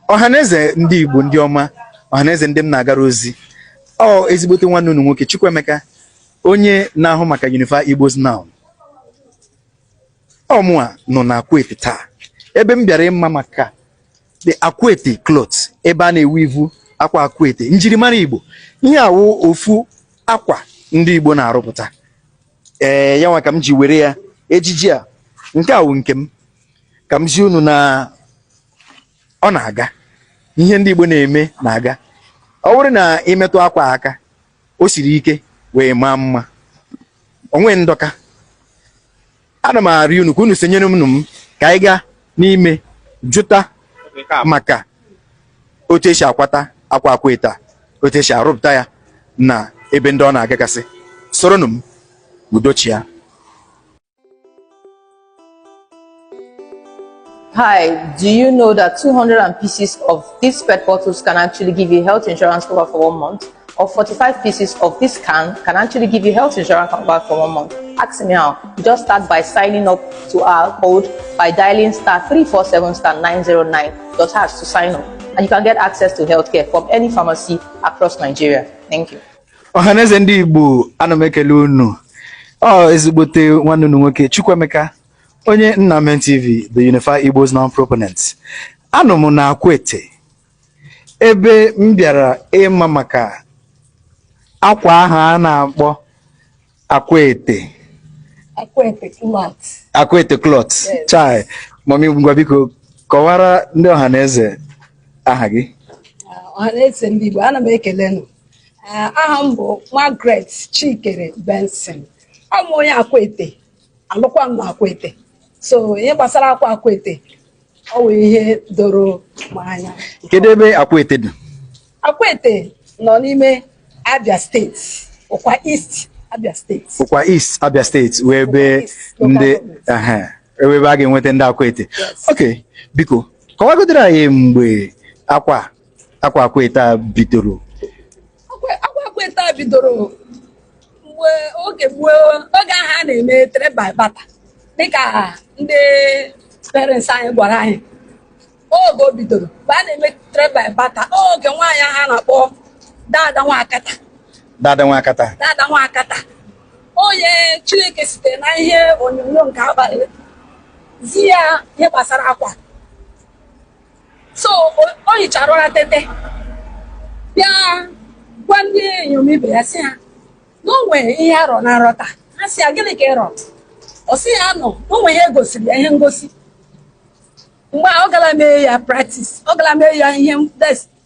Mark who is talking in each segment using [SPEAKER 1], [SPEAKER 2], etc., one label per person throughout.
[SPEAKER 1] Ọhaneze ndị Igbo ndị ọma, ọhaneze ndị m na-agara ozi. Ọ ezigbote nwanne unu nwoke Chukwuemeka, onye na-ahụ maka Unify Igbos Now. Ọmụa nọ na Akwete taa. Ebe m bịara ịma maka the Akwete cloth, ebe a na-ewivu akwa Akwete, njirimara Igbo. Ihe awụ ofu akwa ndị Igbo na-arụpụta. Ya nwa ka m ji were ya ejiji a. Nke awụ nke m. Ka m zi unu na ọ na-aga. Ihe ndị Igbo na-eme na-aga. Ọ bụrụ na imetụ akwa aka, o siri ike wee maa mma. Onwe ndọka. Ana m arịọ unu ka unu senyere m ka anyị gaa n'ime jụta maka otu esi akwata akwa Akwete a, otu esi arụpụta ya na ebe ndị ọ na-agagasị. Soronụ m udochia.
[SPEAKER 2] Hi, do you know that 200 pieces of these pet bottles can actually give you health insurance cover for 1 month? Or 45 pieces of this can actually give you health insurance cover for 1 month? Ask me how. Just start by signing up to our code by dialing *347*909 to sign up. And you can get access to healthcare from any pharmacy across Nigeria. Thank you.
[SPEAKER 1] Ọhaneze ndị Igbo, ana m ekele unu. Ezigbote nwanne unu nwoke Chukwuemeka, onye Nnamdi TV, the Unify Igbos Now proponent. Anọ m na Akwete, ebe m bịara ịma maka akwa aha a na-akpọ Akwete cloth. Akwete cloth. Yes. Chai, mami ngwa biko kọwara ndị ọhaneze aha gị.
[SPEAKER 3] Ọhaneze ndị Igbo, ana m ekele unu. Aha m bụ Margaret Chikere Benson. Ọ bụ onye Akwete, alụkwa m na Akwete. So ihe gbasara akwa Akwete, ọ bụ ihe doro m anya.
[SPEAKER 1] Kedu ebe Akwete dị? Akwete
[SPEAKER 3] nọ n'ime Abia State, Ukwa East Abia State.
[SPEAKER 1] Ukwa East Abia State, wee ebe ndị ebe a ga-enweta ndị Akwete. Okay, biko kọwagodere anyị mgbe akwa Akwete a bidoro.
[SPEAKER 3] Akwa Akwete a bidoro mgbe oge aha na-eme 3 by bata. Dịka ndị parents anyị gwara anyị, oge o bidoro mgbe a na-eme 3 by bata, oge nwaanyị ha na-akpọ Dada Nwakata. Onye Chineke site na ihe onyonyo nke abalị zi ya ihe gbasara akwa. So o hichara ụra tete bịa gwa ndị inyom ibe ya sị ha na o nwere ihe arọ na nrọta. Ha sị ya gịnị ka ịrọ? Ọ sị ya nọ o nwere ihe gosiri ya, ihe ngosi. Mgbe ọ gara mee ya practice, ọ gara mee ya ihe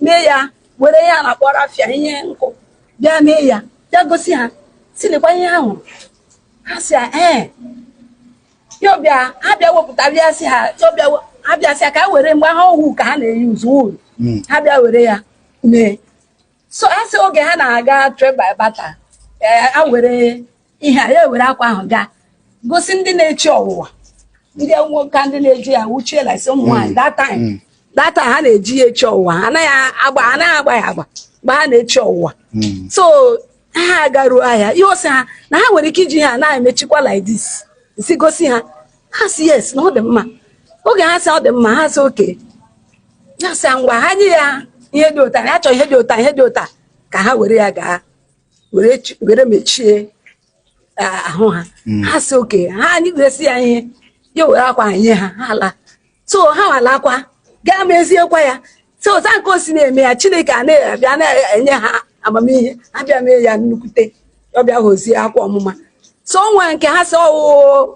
[SPEAKER 3] mee ya were ya na akpọrọ afịa ihe nkụ bịa mee ya bịa gosi ha silikwa ihe ahụ. Ha sị ya yọbịa ha bịa wepụta bịa sị ha ha bịa sị ya ka ha were mgbe ha ohu ka ha na-eyi uzu ha bịa were ya mee. So ha sị oge ha na-aga 3 by bata, ha were ihe a ya were akwa ahụ gaa gosi ndị na-echi ọwụwa, ndị nwoke ndị na-eji ya wuchiela isi ụmụ nwaanyị. That time ha na-eji ya echi ọwụwa, anaghị agba ya agba mgbe ha na-echi ọwụwa. So ha garuo ahịa ihe osi ha na ha nwere ike iji ha na-emechikwa like this, si gosi ha. Ha si yes na ọ dị mma. Oge ha si ọ dị mma, ha si oke ya si ngwa ha nye ya ihe dị ụta, ya chọọ ihe dị ụta ka ha were ya gaa were mechie ahụ ha. Ha si oke ha anyị gosi ya ihe ya were akwa nye ha ala. So ha walakwa gaa meziekwa ya. So ụta nke o si na-eme ya, Chineke a na-abịa na-enye ha amamihe, ha bịa mee ya nnukwute, ọ bịa hozie akwa ọmụma. So onwe nke ha si onwe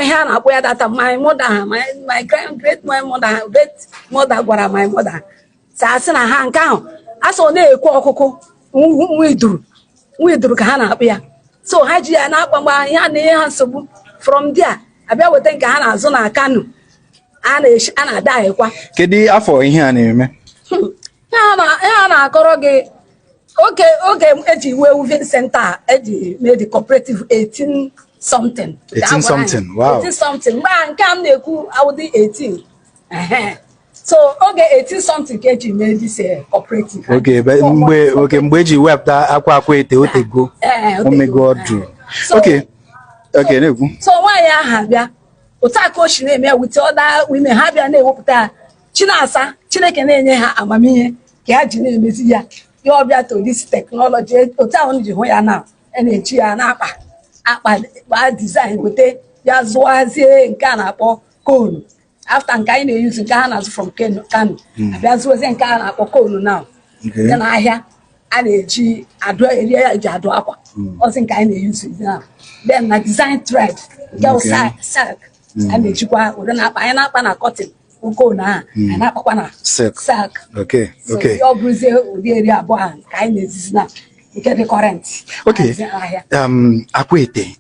[SPEAKER 3] ihe a na-akpọ ya data my mother, my great mother gwara my mother asị na ha nke ahụ asọ na-ekwe ọkụkụ nwa iduru ka ha na-akpụ ya. So ha ji ya na-akpagba ya na ihe ha nsogbu. From there abịa weta nke ha na-azụ na Kano a na-ada anyịkwa.
[SPEAKER 1] Kedu afọ ihe a na-eme?
[SPEAKER 3] Ya na-akọrọ gị oge eji wee Weaving Center eji mee the cooperative 18 something. Wow. 18 something. Mgbe nke a m na-ekwu awụdị 18. So oge 18 something ka eji mee this cooperative.
[SPEAKER 1] Mgbe eji wepụta akwa Akwete otego omego ọdụ. Okay, na-ekwu.
[SPEAKER 3] So nwaanyị aha bịa otu aka o si na-eme with other women, ha bịa na-ewepụta Chinasa Chineke na-enye ha amamihe ka ha ji na-emezi ya ya ọbịa to this technology otu ahụ ji hụ ya na na-eji ya akpa design weta ya zụazie nke a na-akpọ konu after nke anyị na-eyuzu nke ha na-azụ from Kano abịa zụozie nke a na-akpọ konu now ya na ahịa a na-eji eri ya eji adụ akwa ozi nke anyị na-eyuzu now then na design thread nke silk a na-ejikwa were na-akpa anyị na-akpa na cotton konu a anyị na-akpakwa na silk ọ bụrụzie ụdị eri abụọ ahụ ka anyị na-ezizi na nke dị current
[SPEAKER 1] Akwete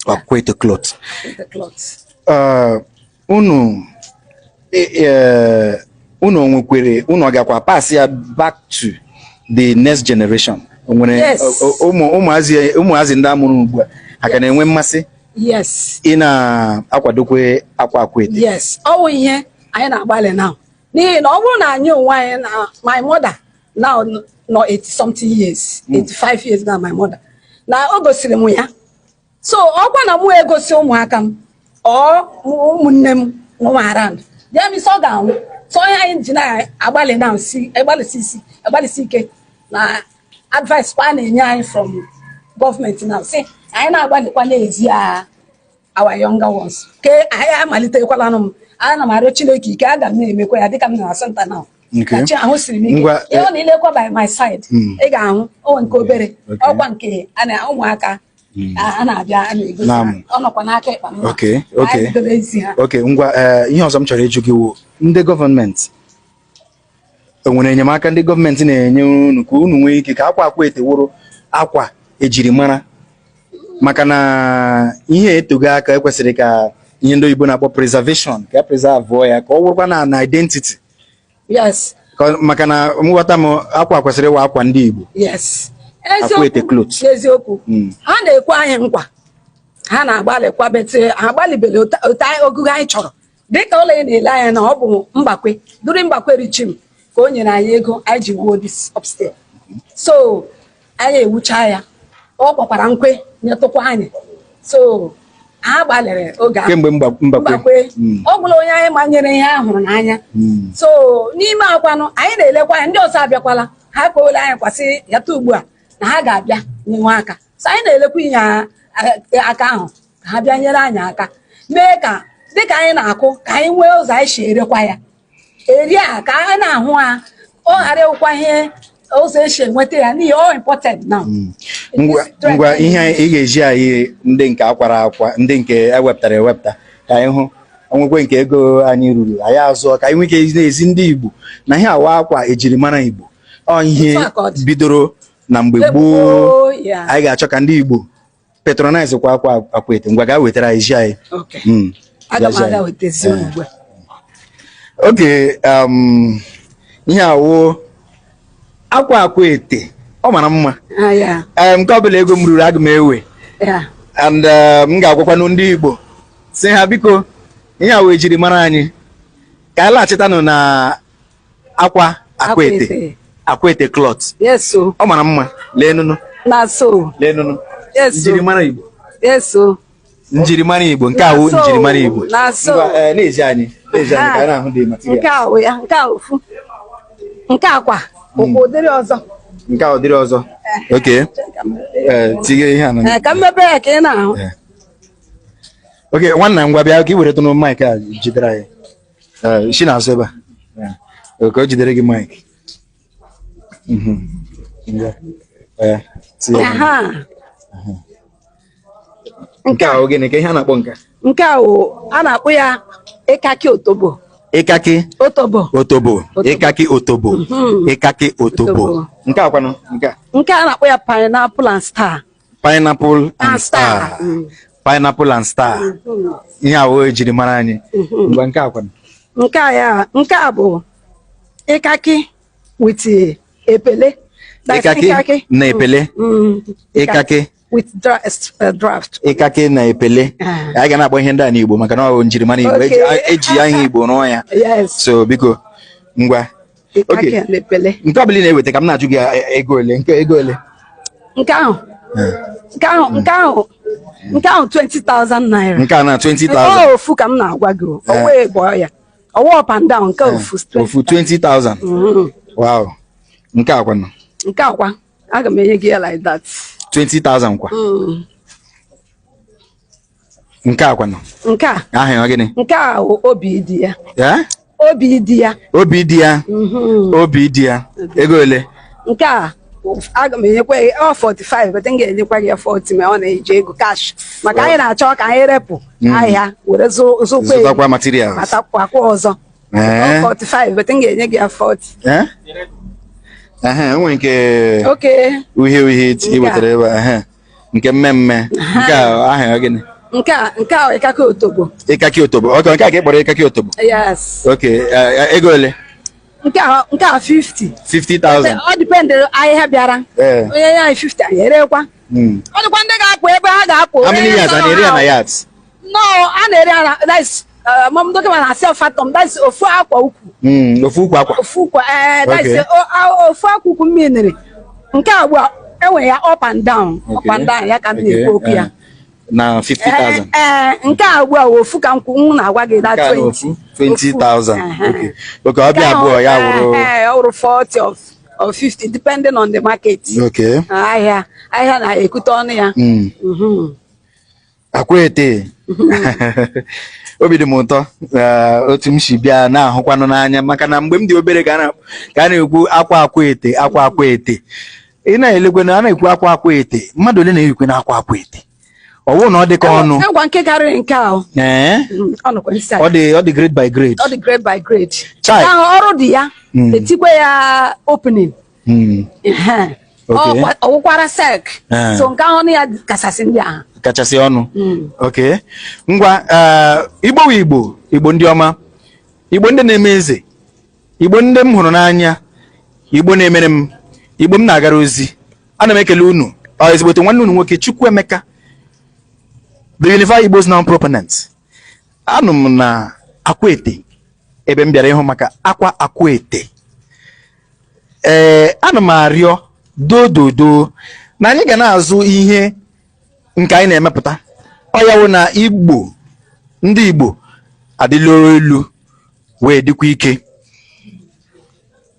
[SPEAKER 1] Akwete cloth unu nwekwere unu gakwa pass ya back to the next generation nwere ụmụazị ndị amụrụ ugbu a aka na-enwe mmasị ị na-akwadokwe akwa Akwete
[SPEAKER 3] ọwụ ihe anyị na-agbalị now n'ihi na ọ bụrụ na anyị onwe anyị na my mother now no 80 something years 85 years now my mother na o gosiri m ya so ọkwa na mụ egosi ụmụaka m ụmụnne m nọ around ya mi so ga-anwụ so ihe anyị ji na-agbalị now agbalịsi ike na advice kwa na-enye anyị from government now si anyị na-agbalịkwa n'ezi our younger ones ke anyị amalitekwala m ana m arịọ Chineke ike aga m na-emekwa ya dịka m na senta now kachi ahụ siri m ike ịhụ na ilekwa by my side ị ga-ahụ onwe nke obere ọkwa nke ụmụaka a na-abịa a na-egosi ọ nọkwa n'aka ịkpa
[SPEAKER 1] ngwa ihe ọzọ m chọrọ ịjụ gị wụ ndị gọọmenti enwere enyemaka ndị gọọmenti na-enye unu ka unu nwee ike ka akwa Akwete wụrụ akwa ejiri mara maka na ihe etogo aka ekwesịrị ka ihe ndị oyibo na-akpọ preservation ka preserve ya ka ọ wụrụkwa na identity maka na nghọta m akwa kwesịrị ịwa akwa ndị Igbo Akwete cloth
[SPEAKER 3] eziokwu ha na-ekwe anyị nkwa ha na-agbalịkwa bete ha agbalịbele otu ogugo anyị chọrọ dịka ụlọ ị na-ele anya na ọ bụ mgbakwe duri mgbakwe Richim ka o nyere anyị ego anyị ji wuo this upstairs so anyị ewucha ya ọ kpọkwara nkwe nyetụkwa anyị so ha gbalịrị oge ahụ
[SPEAKER 1] kemgbe mgbakwe
[SPEAKER 3] ọ bụla onye anyị manyere ihe ahụrụ n'anya so n'ime akwanụ anyị na-elekwa anyị ndị ọzọ abịakwala ha kpọole anyị kwasị yata ugbu a na ha ga-abịa nyewe aka so anyị na-elekwa ihe aka ahụ ka ha bịa nyere anyị aka mee ka dịka anyị na-akụ ka anyị nwee ụzọ anyị si erekwa ya eri a ka anyị na-ahụ ha ọ ghara ịwụkwa ihe ụzọ esi enweta ya n'ihi ọ important now
[SPEAKER 1] ngwa ihe ị ga-eji anyị ndị nke akwara akwa ndị nke ewepụtara ewepụta ka anyị hụ onwekwe nke ego anyị ruru anyị azụọ ka anyị nwee ike na-ezi ndị Igbo na ihe awa akwa ejiri mara Igbo ọ ihe bidoro na mgbe gboo anyị ga-achọ ka ndị Igbo patronize kwa akwa Akwete ngwa ga wetara anyị ji anyị oge ihe awụ akwa Akwete ọ mara mma nke ọbụla ego m ruru aga m ewe and m ga-agwakwa ndị Igbo si ha biko ihe awụ ejiri mara anyị ka anyị laghachitanụ na akwa Akwete cloth ọ mara mma leenụnụ njirimara Igbo njirimara Igbo nke awụ njirimara Igbo na-eji anyị ka anyị na-ahụ dị material
[SPEAKER 3] nke akwa ụdịrị ọzọ
[SPEAKER 1] nke a ụdịrị ọzọ oke tinye ihe a
[SPEAKER 3] ka mmepe ya ka ị na-ahụ
[SPEAKER 1] oke nwanna ngwa bịa ka ị were tụnụ maịk a jidere anyị isi na-azụ ebe a ka o jidere gị maịk nke a ogene ka ihe a na-akpọ
[SPEAKER 3] nke a na-akpọ ya ịkaki otobo
[SPEAKER 1] ịkaki otobo ịkaki otobo nke a kwanụ
[SPEAKER 3] nke a na-akpọ ya pineapple and star
[SPEAKER 1] pineapple and star ihe a wee jiri mara anyị ngwa nke a kwanụ
[SPEAKER 3] nke a bụ ịkaki with epele
[SPEAKER 1] ịkaki na epele ịkaki
[SPEAKER 3] with draft
[SPEAKER 1] ịkaki na epele a ga na-akpọ ihe ndị a n'Igbo maka na ọ bụ njirimara Igbo eji ya ihe Igbo rụọ ya so biko ngwa nke ọbụla ị na-eweta ka m na-ajụ gị ego ole
[SPEAKER 3] nke ahụ 20,000 naira
[SPEAKER 1] nke a na 20,000
[SPEAKER 3] ofu ka m na-agwa gị o wee gbọọ ya ọwụ up and down nke ofu
[SPEAKER 1] ofu 20,000 wow nke akwa nọ
[SPEAKER 3] nke akwa aga m enye gị ya like that
[SPEAKER 1] 20,000 kwa nke akwa nọ
[SPEAKER 3] nke a
[SPEAKER 1] aha ya gịnị
[SPEAKER 3] nke a obi dị ya
[SPEAKER 1] obi dị ya ego ole
[SPEAKER 3] nke a aga m enyekwa ọ 45 but m ga-enyekwa gị 40 ma ọ na-eji ego cash maka anyị na-achọ ka anyị repụ ahịa were
[SPEAKER 1] zụtakwa materials
[SPEAKER 3] matakwa ọzọ 45 but m ga-enye gị 40
[SPEAKER 1] enwe nke
[SPEAKER 3] uhie
[SPEAKER 1] i wetara ebe nke mmemme nke aha ya gịnị
[SPEAKER 3] nke a ịkaka otobo
[SPEAKER 1] okay nke a ka ị kpọrọ ịkaka otobo
[SPEAKER 3] yes
[SPEAKER 1] okay ego ole
[SPEAKER 3] nke a
[SPEAKER 1] 50,000
[SPEAKER 3] ọ dipendị ahịhịa bịara onye ya 50 anyị erekwa ọ dịkwa ndị ga-apụ ebe ha ga-apụ
[SPEAKER 1] how many yards a na-ere ya na yards
[SPEAKER 3] no a na-ere ya na that's mom doke na self fatom that's ofu akwa ukwu
[SPEAKER 1] ofu ukwu akwa
[SPEAKER 3] that's ofu akwa ukwu mmiri nke agba enwe ya up and down ya ka m na-ekwu okwu ya
[SPEAKER 1] na 50,000
[SPEAKER 3] nke agba ofu ka m na-agwa gị that
[SPEAKER 1] 20,000 okay ọbịa abụọ ya wụrụ
[SPEAKER 3] 40 or 50 depending on the market ahịa na-ekute ọnụ ya
[SPEAKER 1] Akwete obi dị m ụtọ otu m si bịa na-ahụkwanụ n'anya maka na mgbe m dị obere ka a na-ekwu akwa ete ị na-elekwe na a na-ekwu akwa ete mmadụ ole na-erikwe na akwa ete ọwụ na ọ dị ka ọnụ
[SPEAKER 3] egwa nke karịrị nke ahụ
[SPEAKER 1] ọ dị grade by grade
[SPEAKER 3] ahụ ọrụ dị ya etikwe ya opening ọwụkwara sek so nke ahụ ya kachasị ndị ahụ
[SPEAKER 1] kachasị ọnụ okay ngwa igbo ndị ọma igbo ndị na-eme eze igbo ndị m hụrụ n'anya igbo na-emere m igbo m na-agara ozi ana m ekele unu ezigbote nwanne unu nwoke Chukwuemeka the Unified Igbos Now proponent anụ m na Akwete ebe m bịara ịhụ maka Akwete ana m arịọ dododo na anyị ga na-azụ ihe nke anyị na-emepụta ọ ya wụ na ndị Igbo adịla elu wee dịkwa ike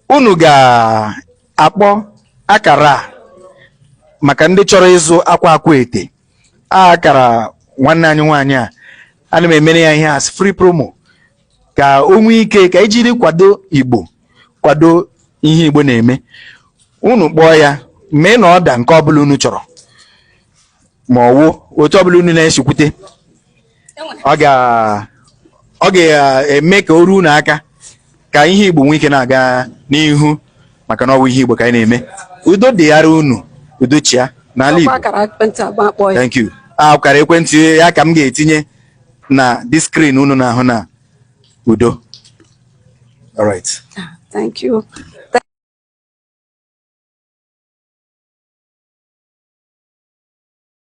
[SPEAKER 1] unu ga-akpọ akara maka ndị chọrọ ịzụ Akwete akara nwanne anyị nwaanyị a ana m emere ya ihe as free promo ka o nwee ike ka ejiri kwado Igbo kwado ihe Igbo na-eme unu kpọọ ya mee na ọda nke ọbụla unu chọrọ ma ọwụ otu ọbụla unu na-esikwute ọ ga-eme ka o ruo unu aka ka ihe Igbo nwee ike na-aga n'ihu maka na ọ bụ ihe Igbo ka anyị na-eme udo dịghara unu udochia n'ala Igbo thank you akara ekwentị ya ka m ga-etinye na this screen unu na-ahụ na udo all right
[SPEAKER 3] thank you